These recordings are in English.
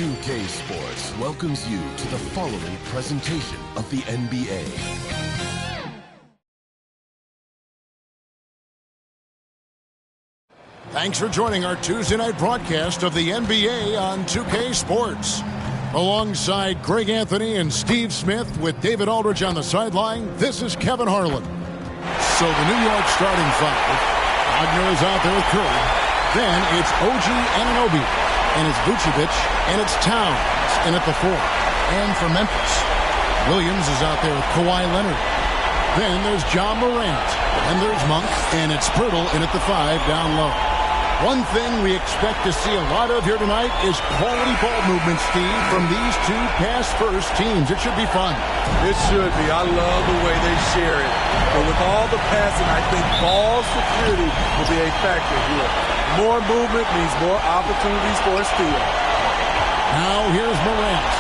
2K Sports welcomes you to the following presentation of the NBA. Thanks for joining our Tuesday night broadcast of the NBA on 2K Sports. Alongside Greg Anthony and Steve Smith with David Aldridge on the sideline, this is Kevin Harlan. So the New York starting five. Wagner is out there with Curry. Then it's OG Anunoby. And it's Vucevic, and it's Towns in at the 4. And for Memphis, Williams is out there with Kawhi Leonard. Then there's Ja Morant, and there's Monk, and it's Pirtle in at the 5 down low. One thing we expect to see a lot of here tonight is quality ball movement, Steve, from these two pass-first teams. It should be fun. It should be. I love the way they share it. But with all the passing, I think ball security will be a factor here. More movement means more opportunities for a steal. Now here's Morant.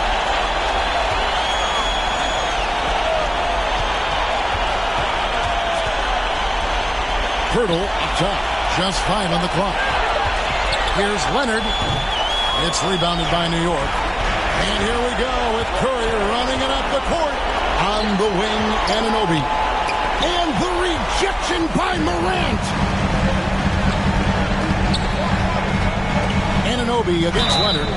Pirtle up top. Just 5 on the clock. Here's Leonard. It's rebounded by New York. And here we go with Curry running it up the court. On the wing, Anunoby. And the rejection by Morant. Anunoby against Leonard.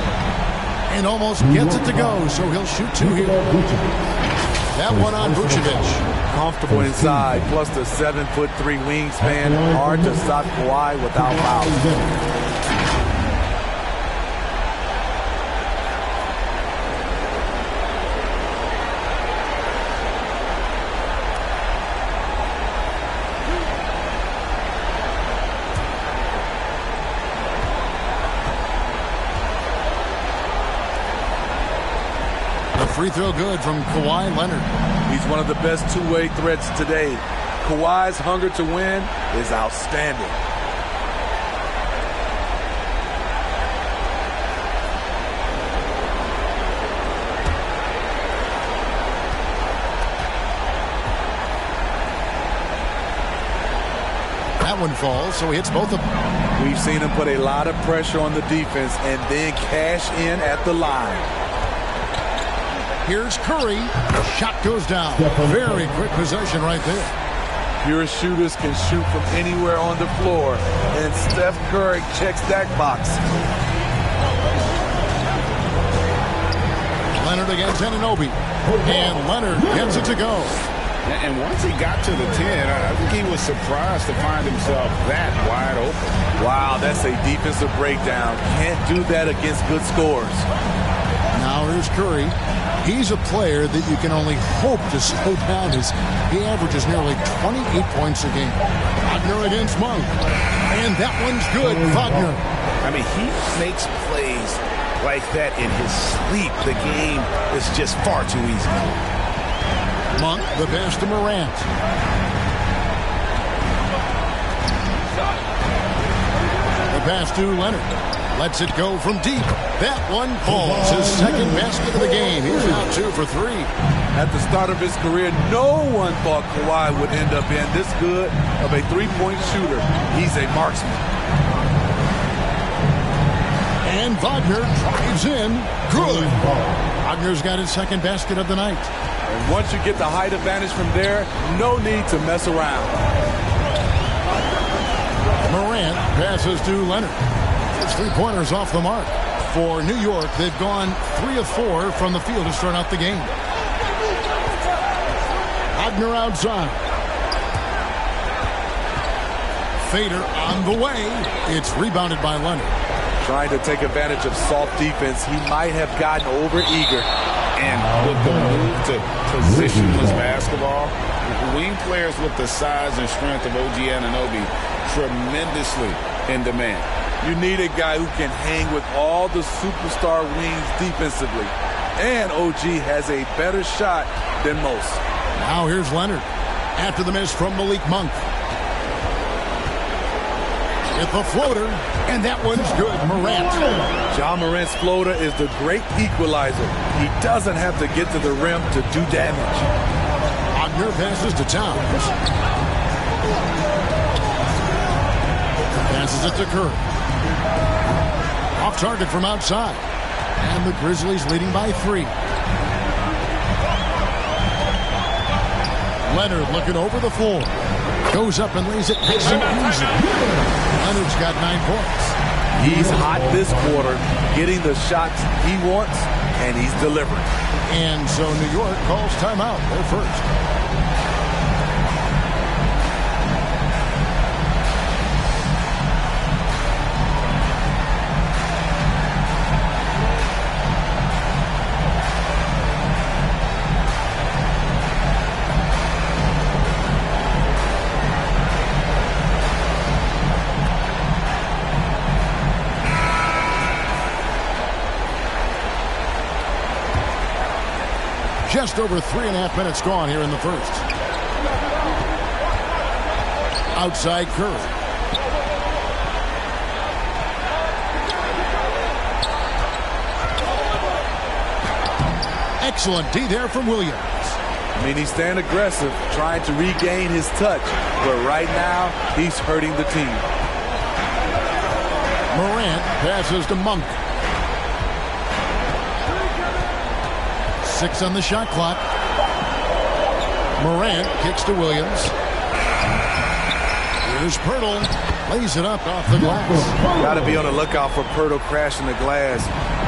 And almost gets it to go, so he'll shoot 2 here. That one on Vucevic. Comfortable inside, plus the 7'3" wingspan. Hard to stop Kawhi without fouls. Free throw good from Kawhi Leonard. He's one of the best two-way threats today. Kawhi's hunger to win is outstanding. That one falls, so he hits both of them. We've seen him put a lot of pressure on the defense and then cash in at the line. Here's Curry. Shot goes down. Very quick possession right there. Pure shooters can shoot from anywhere on the floor, and Steph Curry checks that box. Leonard against Anunoby. And Leonard gets it to go. And once he got to the 10, I think he was surprised to find himself that wide open. Wow, that's a defensive breakdown. Can't do that against good scores. Now here's Curry. He's a player that you can only hope to slow down as he averages nearly 28 points a game. Wagner against Monk. And that one's good. Wagner. I mean, he makes plays like that in his sleep. The game is just far too easy. Monk, the pass to Morant. The pass to Leonard. Lets it go from deep. That one falls. His second basket of the game. He's now 2 for 3. At the start of his career, no one thought Kawhi would end up being this good of a three-point shooter. He's a marksman. And Wagner drives in. Good. Wagner's got his second basket of the night. And once you get the height advantage from there, no need to mess around. Morant passes to Leonard. It's 3-pointers off the mark. For New York, they've gone 3 of 4 from the field to start out the game. Wagner outside. Fader on the way. It's rebounded by Leonard. Trying to take advantage of soft defense. He might have gotten over-eager. And with the move to positionless basketball, wing players with the size and strength of OG Anunoby tremendously in demand. You need a guy who can hang with all the superstar wings defensively. and OG has a better shot than most. Now here's Leonard after the miss from Malik Monk. With the floater, and that one's good. Morant. Ja Morant's floater is the great equalizer. He doesn't have to get to the rim to do damage. Wagner passes to Towns. Passes it to Curry. Off target from outside. And the Grizzlies leading by 3. Leonard looking over the floor. Goes up and lays it nice and easy. Leonard's got 9 points. He's hot this quarter, getting the shots he wants, and he's delivering. And so New York calls timeout. They're first. Just over 3.5 minutes gone here in the first. Outside Curry. Excellent D there from Williams. I mean, he's staying aggressive, trying to regain his touch. But right now, he's hurting the team. Morant passes to Monk. 6 on the shot clock. Morant kicks to Williams. Here's Pirtle. Lays it up off the glass. Got to be on the lookout for Pirtle crashing the glass,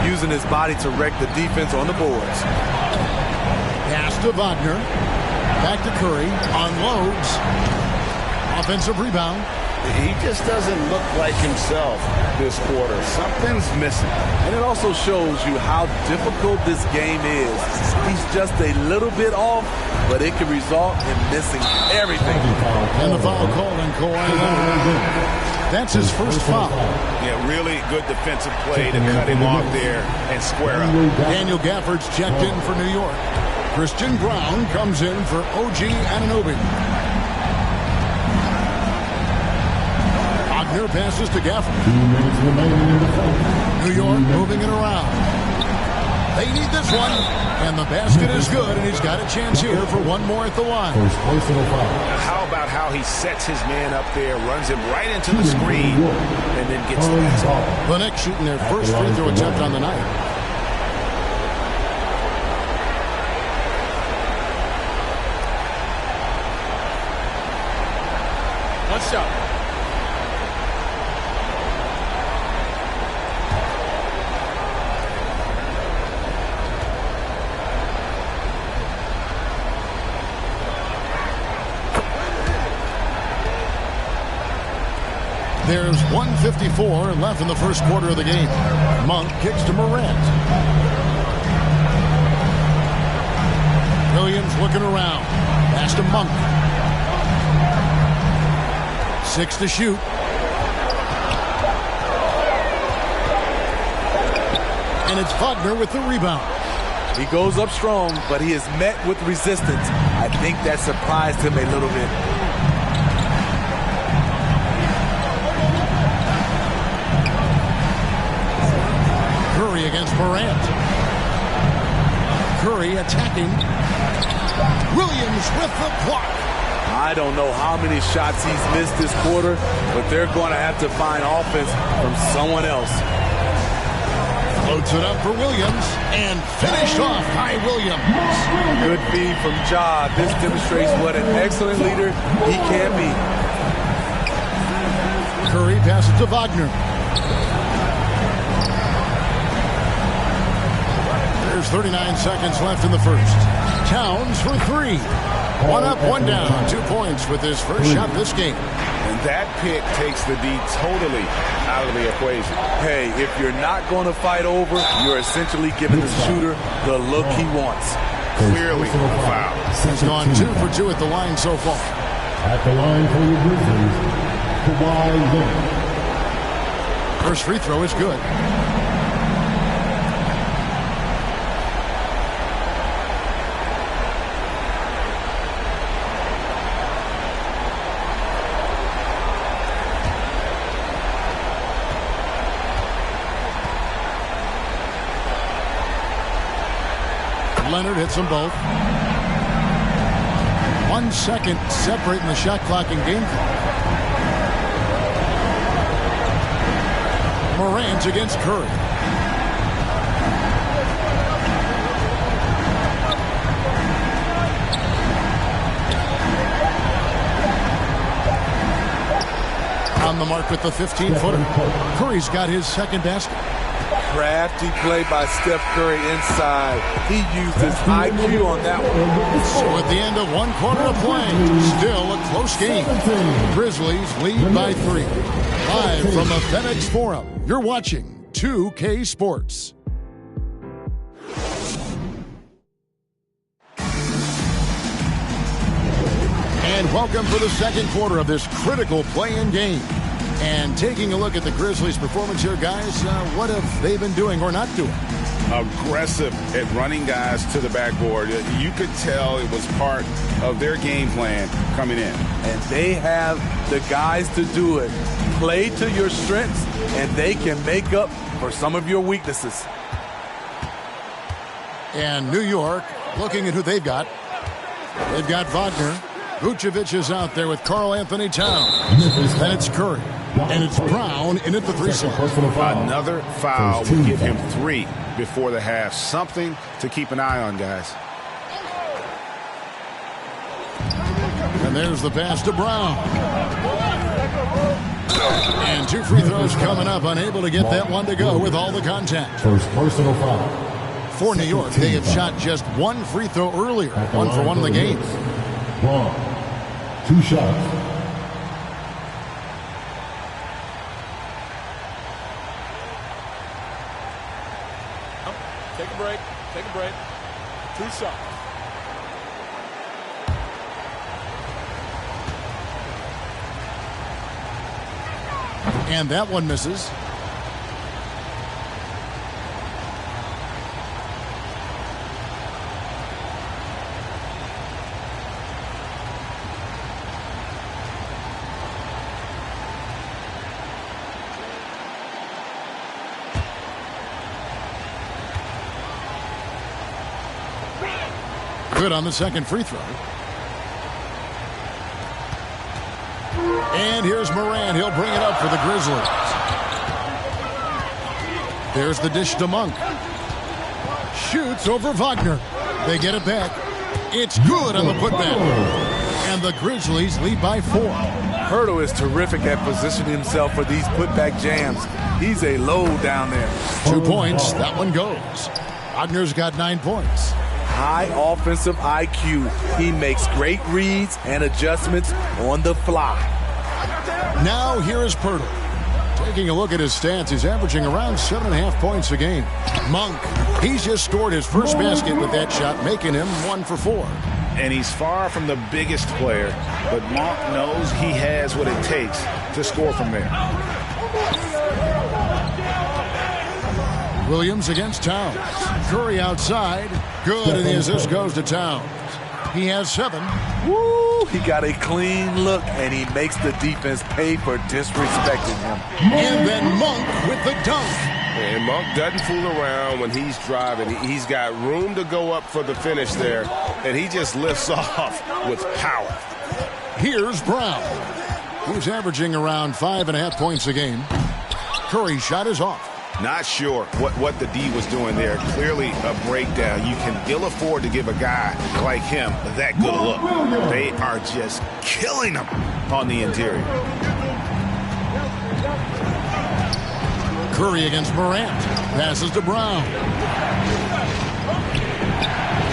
using his body to wreck the defense on the boards. Pass to Wagner. Back to Curry. Unloads. Offensive rebound. He just doesn't look like himself this quarter. Something's missing. And it also shows you how difficult this game is. He's just a little bit off, but it can result in missing everything. And the foul called on Kawhi Leonard. That's his first foul. Yeah, really good defensive play to cut him off there and square up. Daniel Gafford's checked in for New York. Christian Brown comes in for OG Anunoby. Wagner passes to Gafford. New York moving it around. They need this one. And the basket is good, and he's got a chance here for one more at the line. How about how he sets his man up there, runs him right into the screen, and then gets the basket. The Knicks shooting their first free throw attempt on the night. One shot. There's 1:54 left in the first quarter of the game. Monk kicks to Morant. Williams looking around. Pass to Monk. 6 to shoot. And it's Wagner with the rebound. He goes up strong, but he is met with resistance. I think that surprised him a little bit. Curry against Morant. Curry attacking. Williams with the block. I don't know how many shots he's missed this quarter, but they're going to have to find offense from someone else. Floats it up for Williams and finished off by Williams. Good feed from Ja. This demonstrates what an excellent leader he can be. Curry passes to Wagner. There's 39 seconds left in the first. Towns for 3. 1 up, 1 down. 2 points with his first shot this game. And that pick takes the D totally out of the equation. Hey, if you're not going to fight over, you're essentially giving the shooter the look he wants. Clearly a foul. He's gone 2 for 2 at the line so far. At the line for your Grizzlies, Kawhi Leonard. First free throw is good. Leonard hits them both. 1 second separating the shot clock and game clock. Morant against Curry. On the mark with the 15-footer. Curry's got his second basket. Crafty play by Steph Curry inside. He used his IQ on that one. So at the end of 1 quarter of play, still a close game. Grizzlies lead by 3. Live from the FedEx Forum, you're watching 2K Sports. And welcome for the second quarter of this critical play-in game. And taking a look at the Grizzlies' performance here, guys, what have they been doing or not doing? Aggressive at running guys to the backboard. You could tell it was part of their game plan coming in. And they have the guys to do it. Play to your strengths, and they can make up for some of your weaknesses. And New York, looking at who they've got. They've got Wagner. Vucevic is out there with Karl-Anthony Towns. Then it's Curry. And it's Brown in at the 3 slot. Another foul would give him 3 before the half. Something to keep an eye on, guys. And there's the pass to Brown. And 2 free throws coming up. Unable to get that one to go with all the contact. First personal foul. For New York, they have shot just 1 free throw earlier. 1 for 1 in the game. Brown. 2 shots. Take a break. Take a break. 2 shots. And that one misses. Good on the second free throw. And here's Morant. He'll bring it up for the Grizzlies. There's the dish to Monk. Shoots over Wagner. They get it back. It's good on the putback. And the Grizzlies lead by 4. Hurdle is terrific at positioning himself for these putback jams. He's a load down there. 2 points. That one goes. Wagner's got 9 points. High offensive IQ. He makes great reads and adjustments on the fly. Now here is Pirtle. Taking a look at his stats, he's averaging around 7.5 points a game. Monk, he's just scored his first basket with that shot, making him 1 for 4. And he's far from the biggest player, but Monk knows he has what it takes to score from there. Williams against Towns. Curry outside. Good, and the assist goes to Towns. He has 7. Woo! He got a clean look, and he makes the defense pay for disrespecting him. And then Monk with the dunk. And Monk doesn't fool around when he's driving. He's got room to go up for the finish there, and he just lifts off with power. Here's Brown, who's averaging around 5.5 points a game. Curry's shot is off. Not sure what the D was doing there. Clearly a breakdown. You can ill afford to give a guy like him that good a look. They are just killing him on the interior. Curry against Morant. Passes to Brown.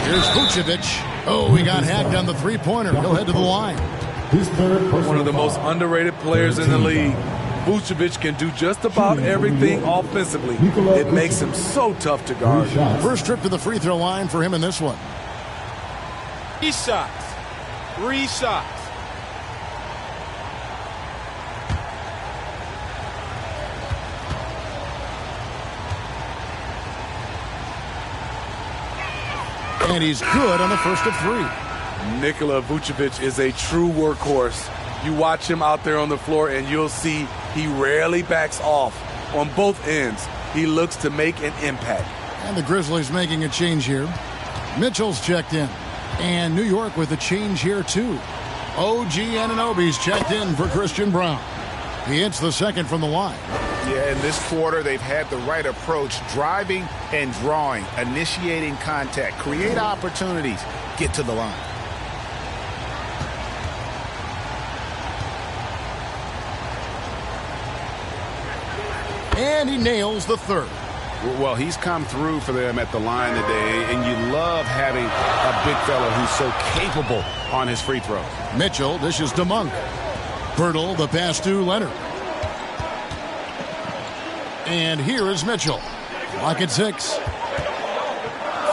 Here's Vucevic. Oh, he got hacked on the three-pointer. He'll head to the line. One of the most underrated players in the league. Vucevic can do just about everything offensively. It makes him so tough to guard. First trip to the free throw line for him in this one. 3 shots. 3 shots. And he's good on the first of 3. Nikola Vucevic is a true workhorse. You watch him out there on the floor and you'll see he rarely backs off. On both ends, he looks to make an impact. And the Grizzlies making a change here. Mitchell's checked in. And New York with a change here, too. OG Anunoby's checked in for Christian Brown. He hits the second from the line. Yeah, in this quarter, they've had the right approach, driving and drawing, initiating contact, create opportunities, get to the line. And he nails the third. Well, he's come through for them at the line today, and you love having a big fella who's so capable on his free throws. Mitchell dishes to Monk. Bertle, the pass to Leonard. And here is Mitchell. Clock at 6.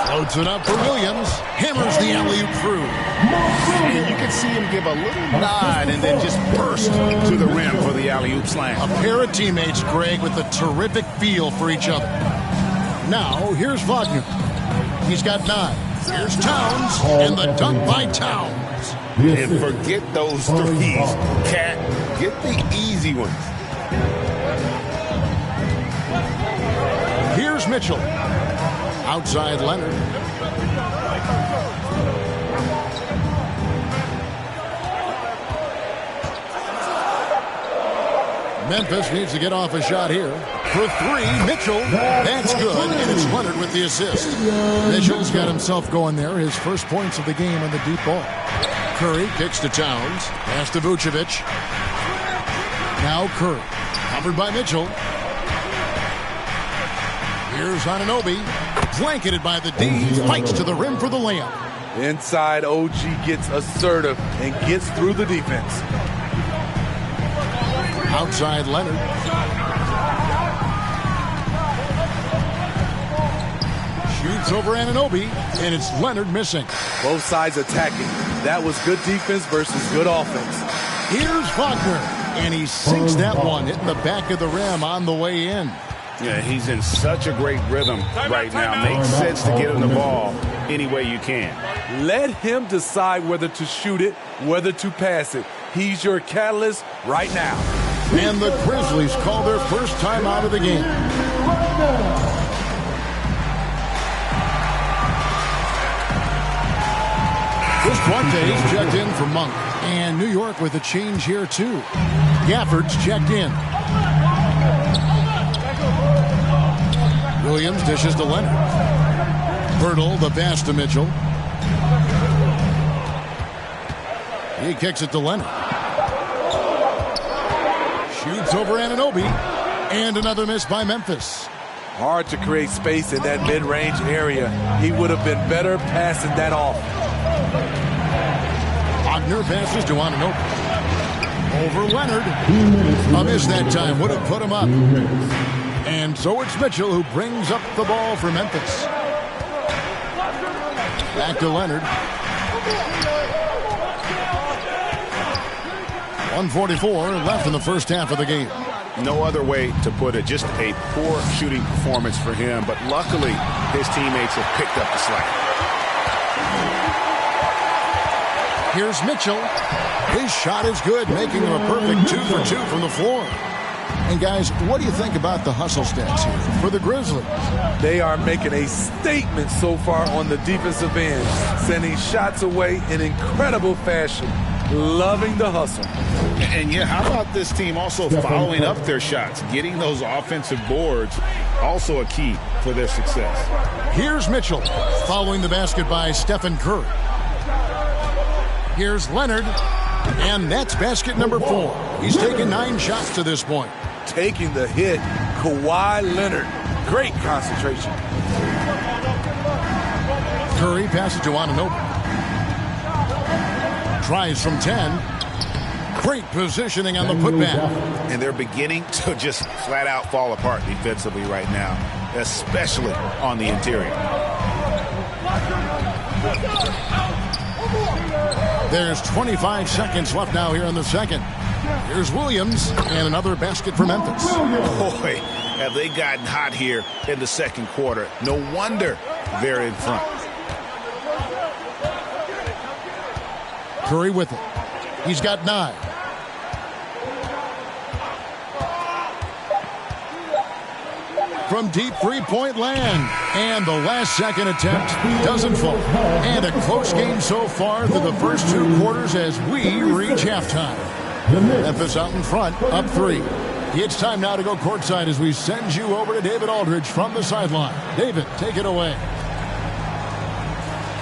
Floats it up for Williams. Hammers the alley-oop through. And you can see him give a little nod and then just burst to the rim for the alley-oop slam. A pair of teammates, Greg, with a terrific feel for each other. Now, here's Wagner. He's got 9. Here's Towns, and the dunk by Towns. And forget those threes. Cat, get the easy ones. Here's Mitchell. Outside Leonard. Memphis needs to get off a shot here. For 3, Mitchell. That's good, and it's Leonard with the assist. Mitchell's got himself going there. His first points of the game on the deep ball. Curry kicks to Towns. Pass to Vucevic. Now Curry. Covered by Mitchell. Here's Anunoby. Blanketed by the D. Fights to the rim for the layup. Inside, OG gets assertive and gets through the defense. Outside Leonard. Shoots over Anunoby, and it's Leonard missing. Both sides attacking. That was good defense versus good offense. Here's Wagner, and he sinks that one, hitting the back of the rim on the way in. Yeah, he's in such a great rhythm right now. Makes sense to get him the ball any way you can. Let him decide whether to shoot it, whether to pass it. He's your catalyst right now. And the Grizzlies call their first time out of the game. Visquante's checked in for Monk. And New York with a change here, too. Gafford's checked in. Williams dishes to Leonard. Bertle, the pass to Mitchell. He kicks it to Leonard. Shoots over Anunoby. And another miss by Memphis. Hard to create space in that mid-range area. He would have been better passing that off. Wagner passes to Anunoby. Over Leonard. A miss that time. Would have put him up. And so it's Mitchell who brings up the ball for Memphis. Back to Leonard. 1:44 left in the first half of the game. No other way to put it. Just a poor shooting performance for him. But luckily, his teammates have picked up the slack. Here's Mitchell. His shot is good, making him a perfect 2 for 2 from the floor. And guys, what do you think about the hustle stats here for the Grizzlies? They are making a statement so far on the defensive end, sending shots away in incredible fashion. Loving the hustle. And yeah, how about this team also following up their shots, getting those offensive boards, also a key for their success. Here's Mitchell following the basket by Stephen Curry. Here's Leonard, and that's basket number 4. He's taken 9 shots to this point. Taking the hit, Kawhi Leonard. Great concentration. Curry passes to Anunoby. Tries from 10. Great positioning on the putback. And they're beginning to just flat out fall apart defensively right now, especially on the interior. There's 25 seconds left now here in the second. Here's Williams, and another basket for Memphis. Boy, have they gotten hot here in the second quarter. No wonder they're in front. Curry with it. He's got 9. from deep three-point land. And the last-second attempt doesn't fall. And a close game so far through the first 2 quarters as we reach halftime. Memphis out in front, up 3. It's time now to go courtside as we send you over to David Aldridge from the sideline. David, take it away.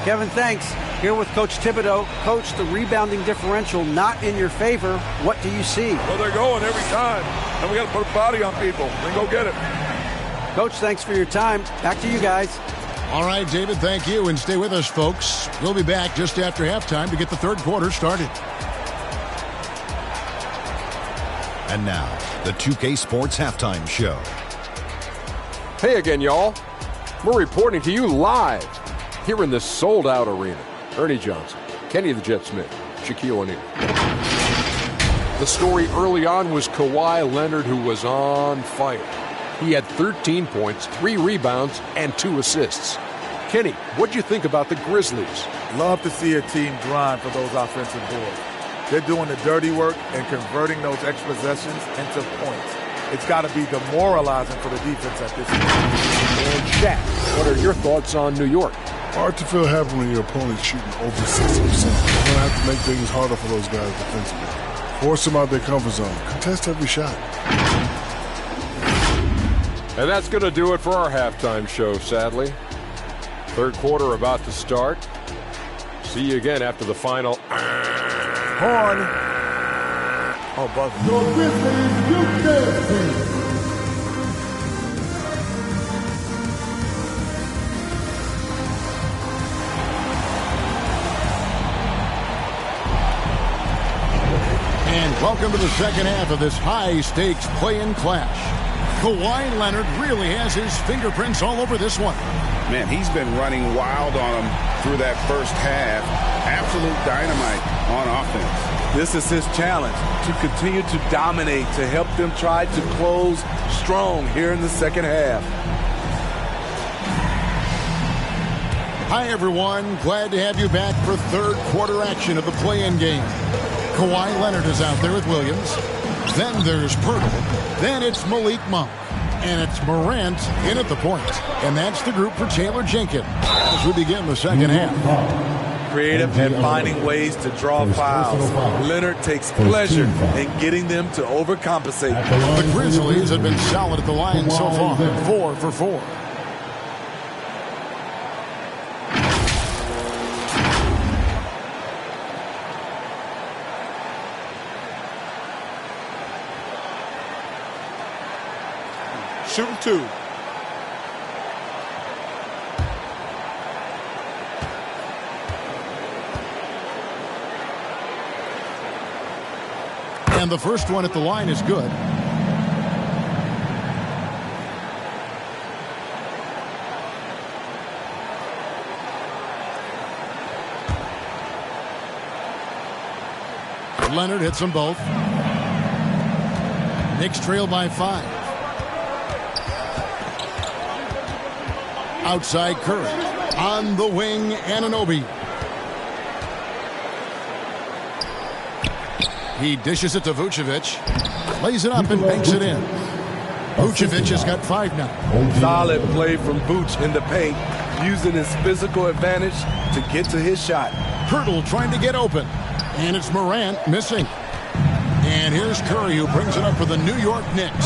Kevin, thanks. Here with Coach Thibodeau. Coach, the rebounding differential not in your favor. What do you see? Well, they're going every time, and we got to put a body on people and go get it. Coach, thanks for your time. Back to you guys. All right, David, thank you, and stay with us, folks. We'll be back just after halftime to get the third quarter started. And now, the 2K Sports Halftime Show. Hey again, y'all. We're reporting to you live here in this sold-out arena. Ernie Johnson, Kenny the Jet Smith, Shaquille O'Neal. The story early on was Kawhi Leonard, who was on fire. He had 13 points, 3 rebounds, and 2 assists. Kenny, what'd you think about the Grizzlies? Love to see a team grind for those offensive boards. They're doing the dirty work and converting those extra possessions into points. It's got to be demoralizing for the defense at this point. And Shaq, what are your thoughts on New York? Hard to feel happy when your opponent's shooting over 60%. You're going to have to make things harder for those guys defensively. Force them out their comfort zone. Contest every shot. And that's going to do it for our halftime show, sadly. Third quarter about to start. See you again after the final. Horn. Oh, buzzer. Your Grizzlies, you dance. And welcome to the second half of this high-stakes play-in clash. Kawhi Leonard really has his fingerprints all over this one. Man, he's been running wild on him through that first half. Absolute dynamite on offense. This is his challenge, to continue to dominate, to help them try to close strong here in the second half. Hi, everyone. Glad to have you back for third quarter action of the play-in game. Kawhi Leonard is out there with Williams. Then there's Pirtle. Then it's Malik Monk. And it's Morant in at the point. And that's the group for Taylor Jenkins as we begin the second half. Creative and finding ways to draw fouls. Leonard takes pleasure in getting them to overcompensate. The Grizzlies have been solid at the line so far. 4 for 4. Shooting 2. And the first one at the line is good. Leonard hits them both. Knicks trail by 5. Outside Curry. On the wing, Anunoby. He dishes it to Vucevic. Lays it up and banks it in. Vucevic has got 5 now. Solid play from Vooch in the paint, using his physical advantage to get to his shot. Pirtle trying to get open. And it's Morant missing. And here's Curry who brings it up for the New York Knicks.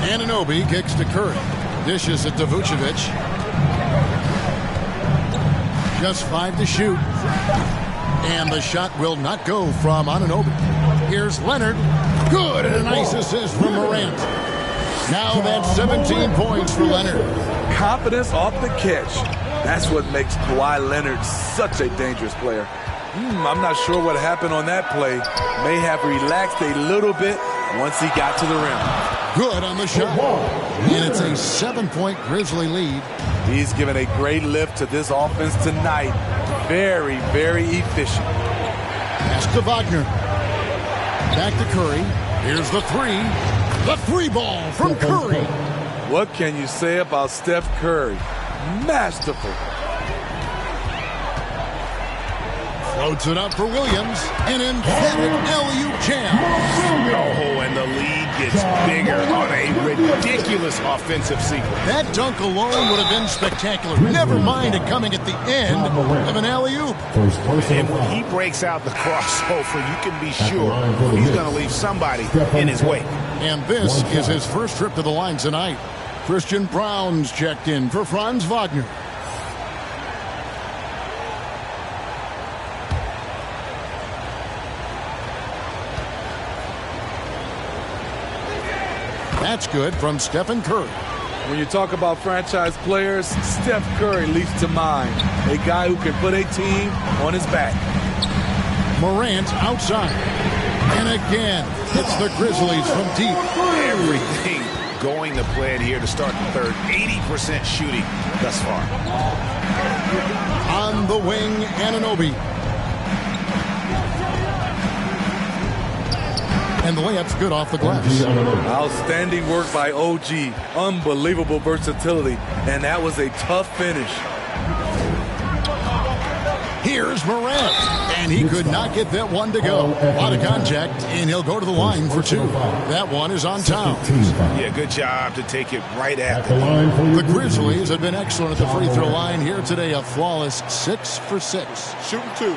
Anunoby kicks to Curry. Dishes it to Vucevic. Just 5 to shoot. And the shot will not go from Anunoby. Here's Leonard. Good, and a nice assist from Morant. Now that's 17 points for Leonard. Confidence off the catch. That's what makes Kawhi Leonard such a dangerous player. I'm not sure what happened on that play. May have relaxed a little bit once he got to the rim. Good on the shot. And it's a 7-point Grizzly lead. He's given a great lift to this offense tonight. Very, very efficient. Pass to Wagner. Back to Curry. Here's the 3. The 3 ball from Curry. What can you say about Steph Curry? Masterful. Loads it up for Williams. An emphatic alley-oop jam. Oh, and the lead gets bigger on a ridiculous offensive sequence. That dunk alone would have been spectacular. Never mind it coming at the end of an alley-oop. And when he breaks out the crossover, you can be sure he's going to leave somebody in his wake. And this is his first trip to the line tonight. Christian Brown's checked in for Franz Wagner. That's good from Stephen Curry. When you talk about franchise players, Steph Curry leaps to mind. A guy who can put a team on his back. Morant outside. And again, it's the Grizzlies from deep. Everything going to plan here to start the third. 80% shooting thus far. On the wing, Anunoby. And the layup's good off the glass. Outstanding work by OG. Unbelievable versatility. And that was a tough finish. Here's Morant. And he could not get that one to go. A lot of contact, and he'll go to the line for two. That one is on Towns. Yeah, good job to take it right at the Grizzlies have been excellent at the free throw line here today. A flawless 6 for 6. Shooting two.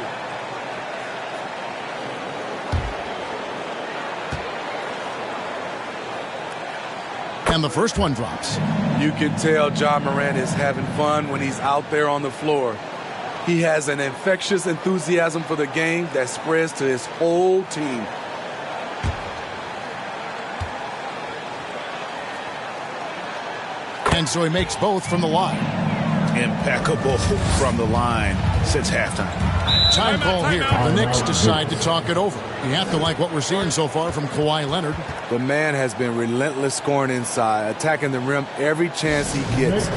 And the first one drops. You can tell Ja Morant is having fun when he's out there on the floor. He has an infectious enthusiasm for the game that spreads to his whole team. And so he makes both from the line. Impeccable from the line since halftime. Time call here. The Knicks decide to talk it over. You have to like what we're seeing so far from Kawhi Leonard. The man has been relentless scoring inside, attacking the rim every chance he gets.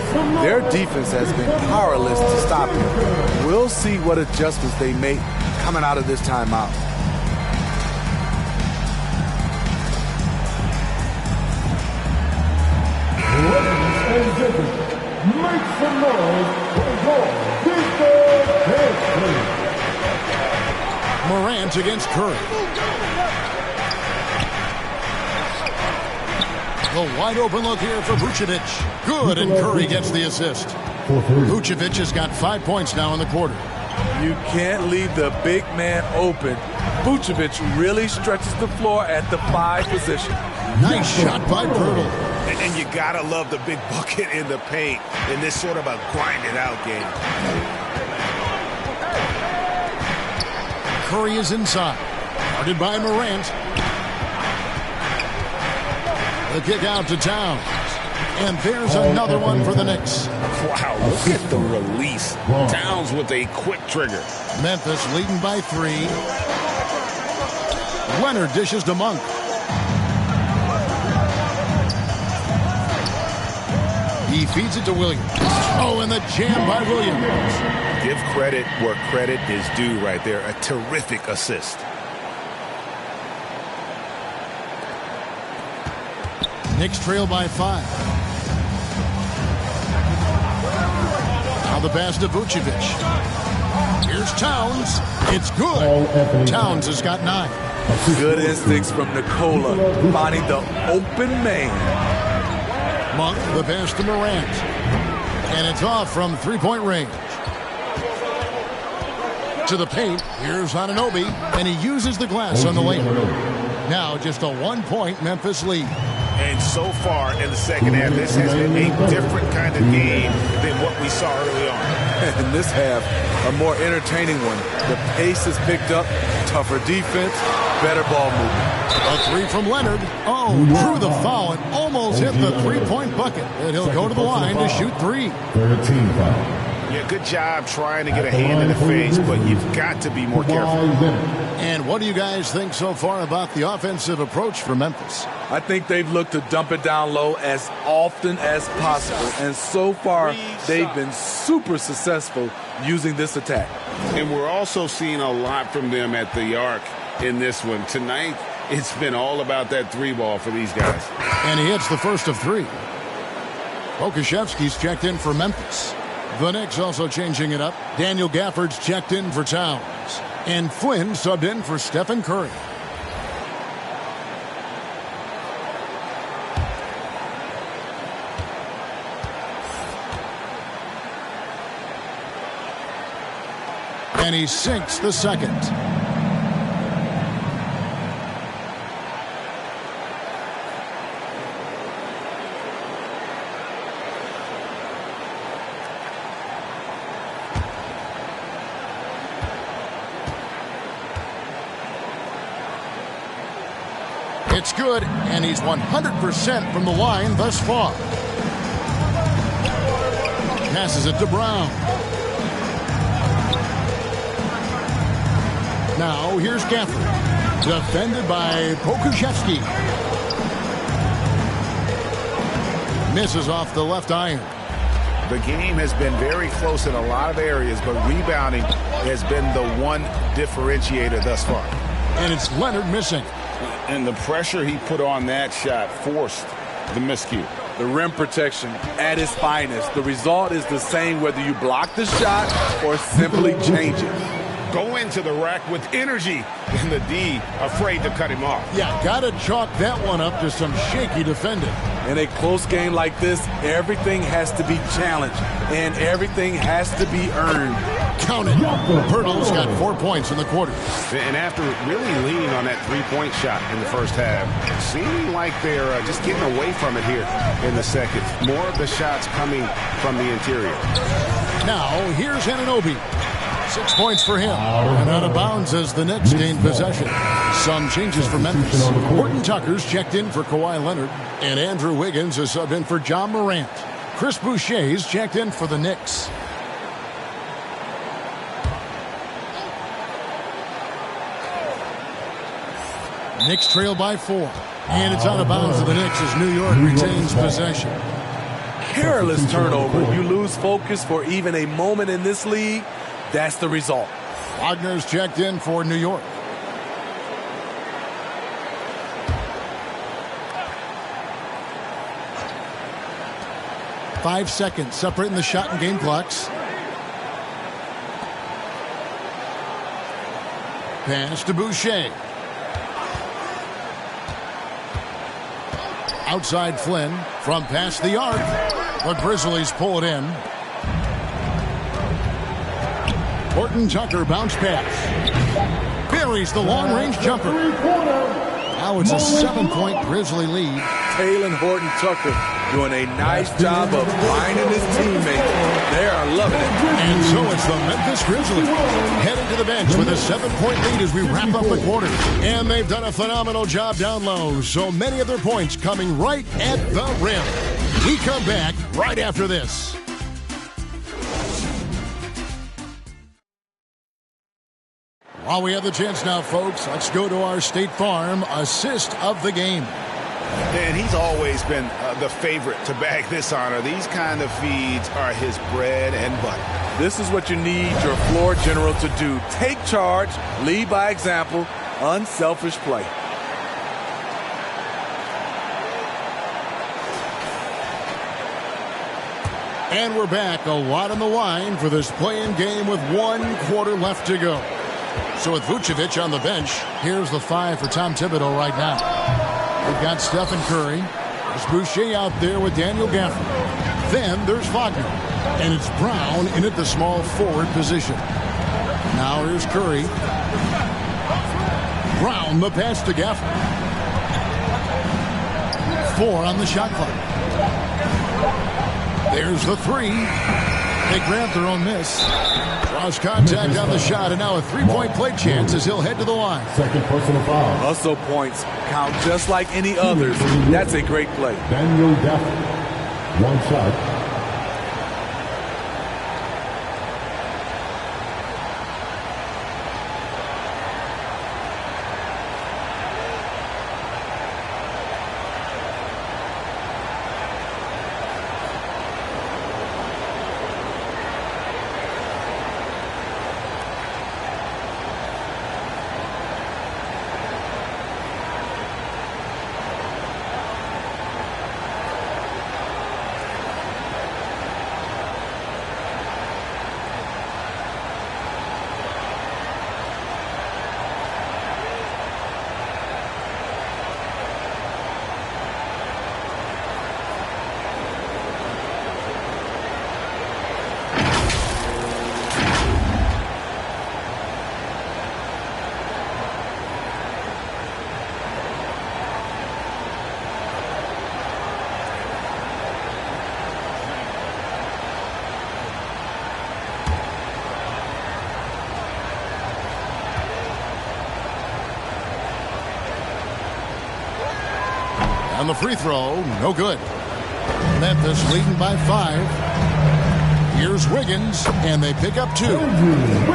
Their defense has been powerless to stop him. We'll see what adjustments they make coming out of this timeout. Make some noise for your big Morant against Curry. The wide open look here for Vucevic. Good, and Curry gets the assist. Vucevic has got 5 points now in the quarter. You can't leave the big man open. Vucevic really stretches the floor at the 5 position. Nice shot by Pirtle. And you gotta love the big bucket in the paint in this sort of a grinded out game. Curry is inside. Guarded by Morant. The kick out to Towns. And there's another one for the Knicks. Wow, look at the release. Towns with a quick trigger. Memphis leading by 3. Leonard dishes to Monk. He feeds it to Williams. Oh, and the jam by Williams. Give credit where credit is due right there. A terrific assist. Knicks trail by 5. Now the pass to Vucevic. Here's Towns. It's good. Towns has got 9. Good instincts from Nikola, finding the open man. Monk, the pass to Morant. And it's off from 3-point range. To the paint. Here's Anunoby. And he uses the glass on the lane. Now just a 1-point Memphis lead. And so far in the second half, this has been a different kind of game than what we saw early on. In this half, a more entertaining one. The pace is picked up, tougher defense, better ball movement. A 3 from Leonard. Oh, drew the foul and almost hit the 3-point bucket. And he'll go to the line to shoot 3. 13 foul. Yeah, good job trying to get a hand in the face, but you've got to be more careful. And what do you guys think so far about the offensive approach for Memphis? I think they've looked to dump it down low as often as possible. And so far, they've been super successful using this attack. And we're also seeing a lot from them at the arc in this one. Tonight, it's been all about that 3-ball for these guys. And he hits the first of 3. Okashevsky's checked in for Memphis. The Knicks also changing it up. Daniel Gafford's checked in for Towns. And Flynn subbed in for Stephen Curry. And he sinks the second. It's good, and he's 100% from the line thus far. Passes it to Brown. Now, here's Gafford. Defended by Pokusevski. Misses off the left iron. The game has been very close in a lot of areas, but rebounding has been the one differentiator thus far. And it's Leonard missing. And the pressure he put on that shot forced the miscue. The rim protection at its finest. The result is the same whether you block the shot or simply change it. Go into the rack with energy, and the D afraid to cut him off. Yeah, gotta chalk that one up to some shaky defending. In a close game like this, everything has to be challenged, and everything has to be earned. Count it. Pirtle's got 4 points in the quarter. And after really leaning on that three-point shot in the first half, seeming like they're just getting away from it here in the second. More of the shots coming from the interior. Now, here's Anunoby. 6 points for him. And out of bounds as the Knicks gain possession. Some changes for Memphis. Horton Tucker's checked in for Kawhi Leonard. And Andrew Wiggins is subbed in for John Morant. Chris Boucher's checked in for the Knicks. Knicks trail by 4. And it's out of bounds to the Knicks as New York retains possession. Careless turnover. You lose focus for even a moment in this league. That's the result. Wagner's checked in for New York. Five seconds separating the shot and game clocks. Pass to Boucher. Outside Flynn from past the arc. The Grizzlies pull it in. Horton Tucker bounce pass. Buries the long-range jumper. Now it's a 7-point Grizzly lead. Taylor Horton Tucker doing a nice job of finding his teammates. They are loving it. And so it's the Memphis Grizzlies heading to the bench with a 7-point lead as we wrap up the quarter. And they've done a phenomenal job down low. So many of their points coming right at the rim. We come back right after this. While we have the chance now, folks, let's go to our State Farm assist of the game. And he's always been the favorite to bag this honor. These kind of feeds are his bread and butter. This is what you need your floor general to do. Take charge, lead by example, unselfish play. And we're back. A lot on the line for this play-in game with 1 quarter left to go. So with Vucevic on the bench, here's the 5 for Tom Thibodeau right now. We've got Stephen Curry. There's Boucher out there with Daniel Gafford. Then there's Wagner. And it's Brown in at the small forward position. Now here's Curry. Brown, the pass to Gafford. 4 on the shot clock. There's the 3. They grab their own miss. Draws contact on the shot, and now a 3-point play chance as he'll head to the line. Second personal foul. Hustle points count just like any others. That's a great play. Daniel Gafford. 1 shot. And the free throw, no good. Memphis leading by 5. Here's Wiggins, and they pick up 2.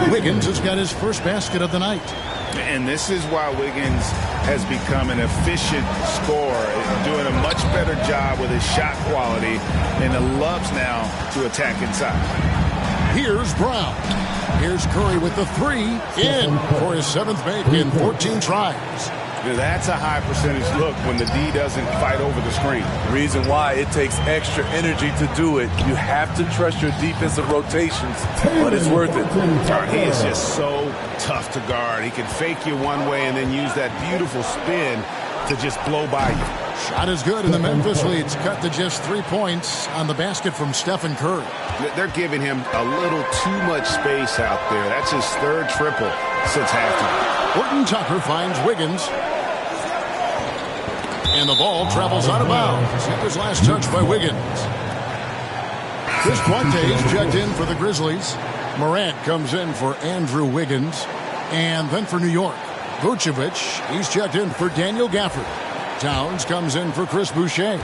Wiggins has got his first basket of the night. And this is why Wiggins has become an efficient scorer, doing a much better job with his shot quality, and loves now to attack inside. Here's Brown. Here's Curry with the 3 in for his 7th make in 14 tries. That's a high percentage look when the D doesn't fight over the screen. Reason why it takes extra energy to do it. You have to trust your defensive rotations, but it's worth it. He is just so tough to guard. He can fake you one way and then use that beautiful spin to just blow by you. Shot is good, and the Memphis lead's cut to just 3 points on the basket from Stephen Curry. They're giving him a little too much space out there. That's his 3rd triple since halftime. Horton Tucker finds Wiggins. And the ball travels out of bounds. It was last touched by Wiggins. Chris Duarte checked in for the Grizzlies. Morant comes in for Andrew Wiggins. And then for New York, Vucevic, he's checked in for Daniel Gafford. Towns comes in for Chris Boucher.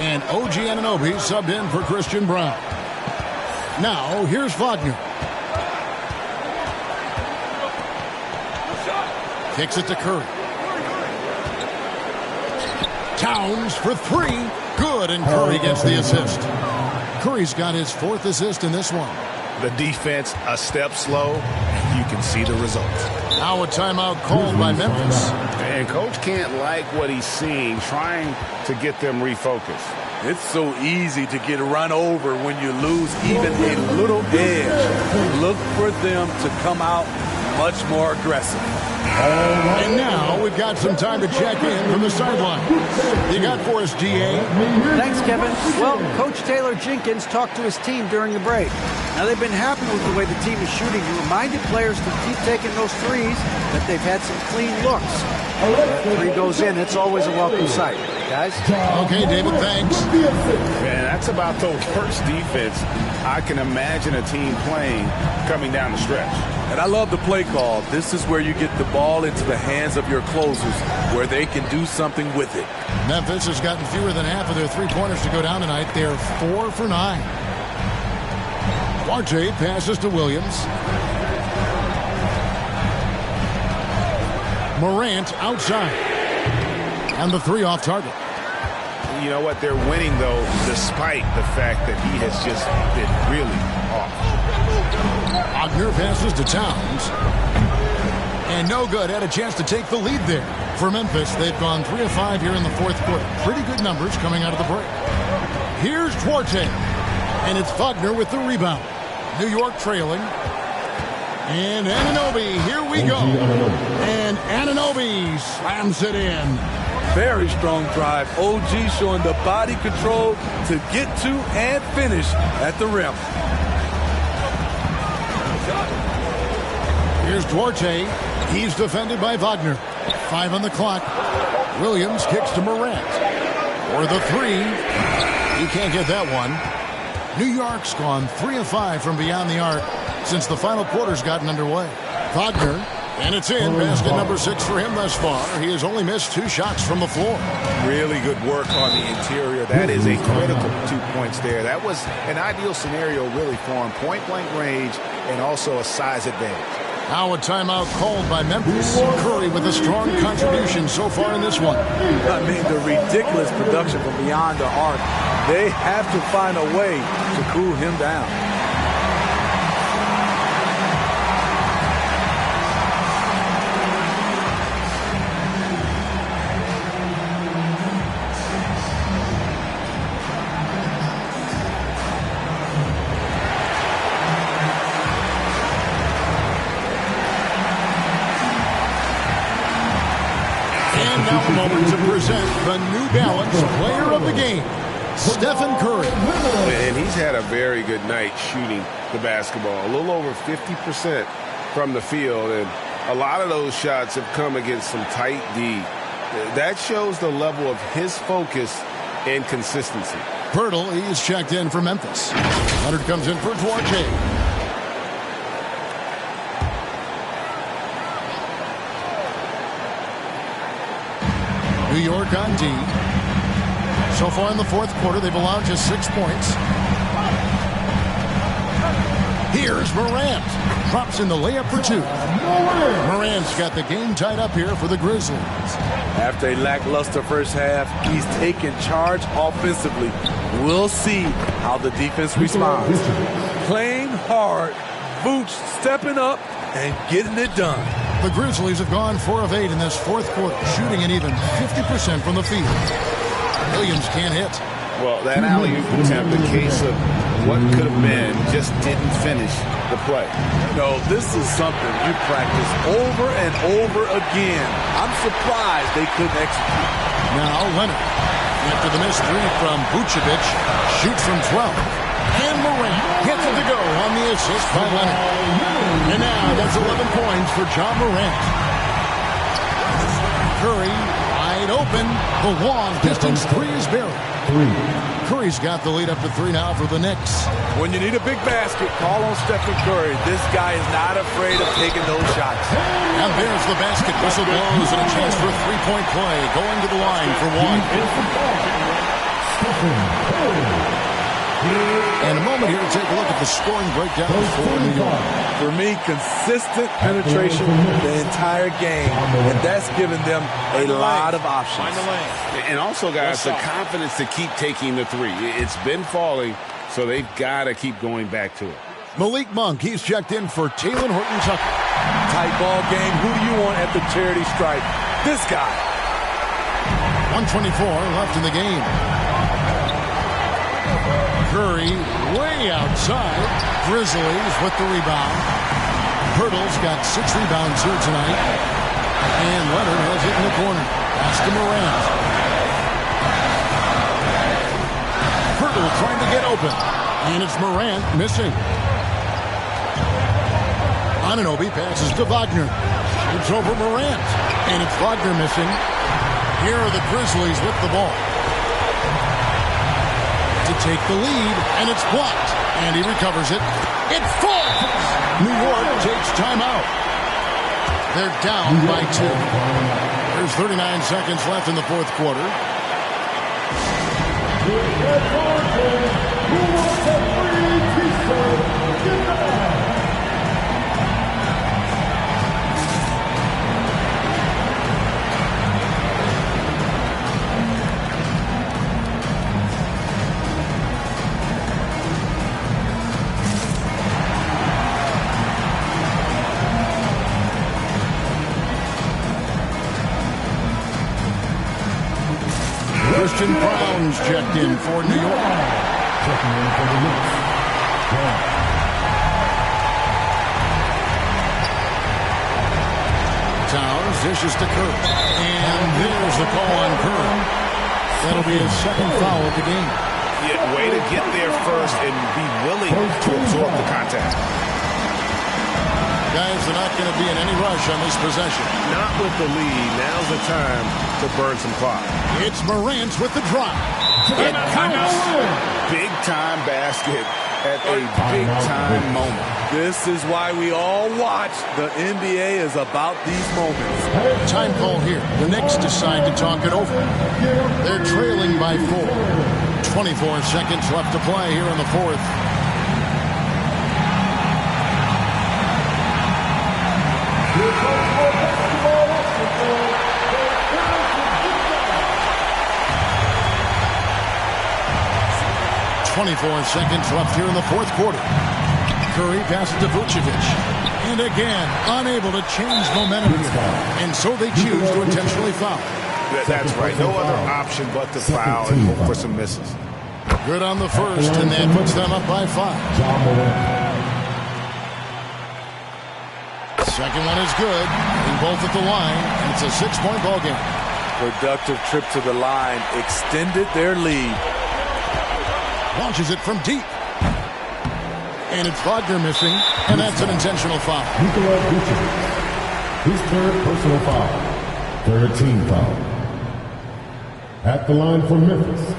And OG Anunoby subbed in for Christian Brown. Now, here's Wagner. Kicks it to Curry. Towns for 3. Good, and Curry gets the assist. Curry's got his 4th assist in this one. The defense a step slow. You can see the results. Now a timeout called by Memphis. And coach can't like what he's seeing, trying to get them refocused. It's so easy to get run over when you lose even a little edge. Look for them to come out much more aggressive. And now we've got some time to check in from the sideline. You got for us, GA? Thanks, Kevin. Well, Coach Taylor Jenkins talked to his team during the break. Now, they've been happy with the way the team is shooting. He reminded players to keep taking those threes, that they've had some clean looks. That 3 goes in, it's always a welcome sight. Guys? Okay, David, thanks. Man, that's about the worst defense I can imagine a team playing coming down the stretch. And I love the play call. This is where you get the ball into the hands of your closers, where they can do something with it. Memphis has gotten fewer than half of their 3-pointers to go down tonight. They're 4 for 9. Duarte passes to Williams. Morant outside. And the 3 off target. You know what? They're winning, though, despite the fact that he has just been really off. Wagner passes to Towns. And no good. Had a chance to take the lead there. For Memphis, they've gone 3 of 5 here in the 4th quarter. Pretty good numbers coming out of the break. Here's Duarte. And it's Wagner with the rebound. New York trailing. And Anunoby, here we go. And Anunoby slams it in. Very strong drive. OG showing the body control to get to and finish at the rim. Here's Duarte. He's defended by Wagner. 5 on the clock. Williams kicks to Morant. For the 3. He can't get that one. New York's gone 3 of 5 from beyond the arc since the final quarter's gotten underway. Wagner, and it's in. Basket number 6 for him thus far. He has only missed 2 shots from the floor. Really good work on the interior. That is a critical 2 points there. That was an ideal scenario really for him. Point-blank range and also a size advantage. Now a timeout called by Memphis. Curry with a strong contribution so far in this one. I mean, the ridiculous production from beyond the arc. They have to find a way to cool him down. Now a moment to present the New Balance Player of the Game, Stephen Curry. And he's had a very good night shooting the basketball. A little over 50% from the field, and a lot of those shots have come against some tight D. That shows the level of his focus and consistency. Pirtle, he's checked in for Memphis. Leonard comes in for Duarte. New York on D. So far in the fourth quarter, they've allowed just 6 points. Here's Morant. Drops in the layup for 2. Morant's got the game tied up here for the Grizzlies. After a lackluster first half, he's taken charge offensively. We'll see how the defense responds. Playing hard, Vooch stepping up and getting it done. The Grizzlies have gone 4 of 8 in this fourth quarter, shooting an even 50% from the field. Williams can't hit. Well, that alley-oop attempt, the case of what could have been, just didn't finish the play. No, this is something you practice over and over again. I'm surprised they couldn't execute. Now Leonard, after the missed 3 from Vucevic, shoots from 12. And Morant gets it to go on the assist by Leonard. And now that's 11 points for John Morant. Curry wide open. The long distance 3 is buried. Curry's got the lead up to 3 now for the Knicks. When you need a big basket, call on Stephen Curry. This guy is not afraid of taking those shots. And there's the basket. Whistle blows and a chance for a 3-point play. Going to the line for 1. And a moment here to take a look at the scoring breakdown for New York. For me, consistent penetration the entire game, and that's given them a lot of options. And also, guys, the confidence to keep taking the 3. It's been falling, so they've got to keep going back to it. Malik Monk, he's checked in for Taylor Horton-Tucker. Tight ball game. Who do you want at the charity stripe? This guy. 1:24 left in the game. Curry way outside. Grizzlies with the rebound. Hurdle's got 6 rebounds here tonight. And Leonard has it in the corner. Pass to Morant. Hurdle trying to get open. And it's Morant missing. Anunoby passes to Wagner. It's over Morant. And it's Wagner missing. Here are the Grizzlies with the ball. To take the lead, and it's blocked. And he recovers it. It falls! New York takes timeout. They're down by 2. There's 39 seconds left in the fourth quarter. Christian Brown's checked in for New York. Checking in for the Knicks. Towns dishes to Curry. And there's the call on Curry. That'll be his second foul of the game. Yeah, way to get there first and be willing to absorb the contact. Guys, they're not going to be in any rush on this possession. Not with the lead. Now's the time to burn some clock. It's Morant with the drop. Big time basket at a big time moment. This is why we all watch. The NBA is about these moments. Time call here. The Knicks decide to talk it over. They're trailing by 4. 24 seconds left to play here in the fourth. Here comes more basketball. 24 seconds left here in the fourth quarter. Curry passes to Vucevic. And again, unable to change momentum here. And so they choose to intentionally foul. That's right. No other option but to foul and hope for some misses. Good on the first, and that puts them up by 5. Second one is good. And both at the line, and it's a 6-point ball game. Productive trip to the line extended their lead. Launches it from deep. And it's Wagner missing, and that's an intentional foul. His third personal foul. Third team foul. At the line for Memphis.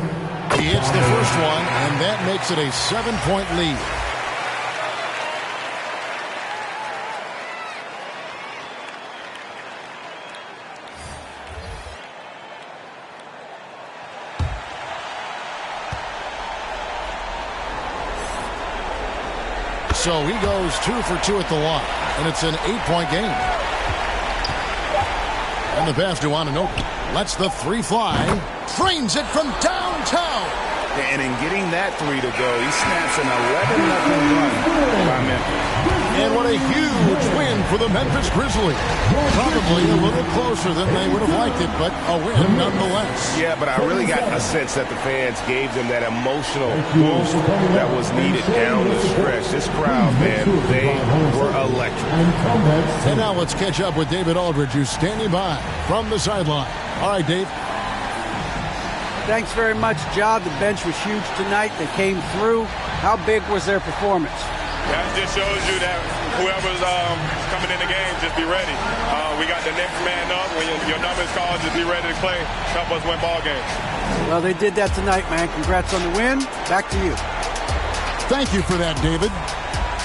He hits the first one, and that makes it a 7-point lead. So he goes 2 for 2 at the line, and it's an 8-point game. And the pass to Anunoby. Lets the three fly. Trains it from downtown. And in getting that three to go, he snaps an 11-0 run by Memphis. And what a huge win for the Memphis Grizzlies. Probably a little closer than they would have liked it, but a win nonetheless. Yeah, but I really got a sense that the fans gave them that emotional boost that was needed down the stretch. This crowd, man, they were electric. And now let's catch up with David Aldridge, who's standing by from the sideline. All right, Dave. Thanks very much, Ja. The bench was huge tonight. They came through. How big was their performance? That just shows you that whoever's coming in the game, just be ready. We got the next man up. When your number's called, just be ready to play. Help us win ball games. Well, they did that tonight, man. Congrats on the win. Back to you. Thank you for that, David.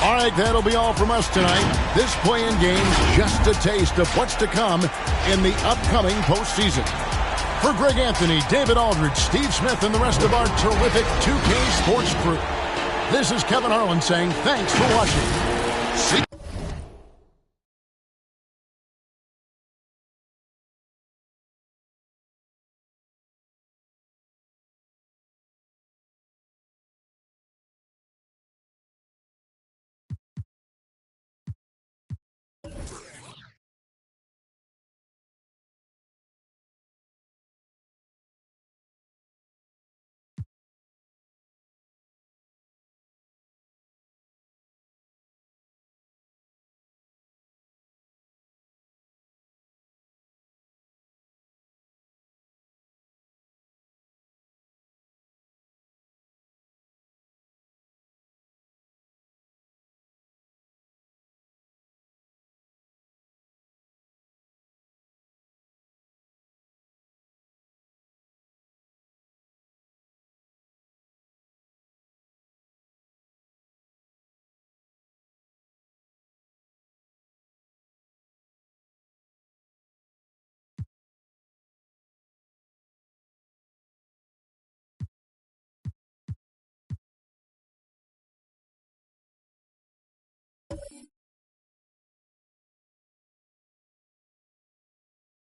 All right, that'll be all from us tonight. This play-in game's just a taste of what's to come in the upcoming postseason. For Greg Anthony, David Aldridge, Steve Smith, and the rest of our terrific 2K Sports crew, this is Kevin Harlan saying thanks for watching. See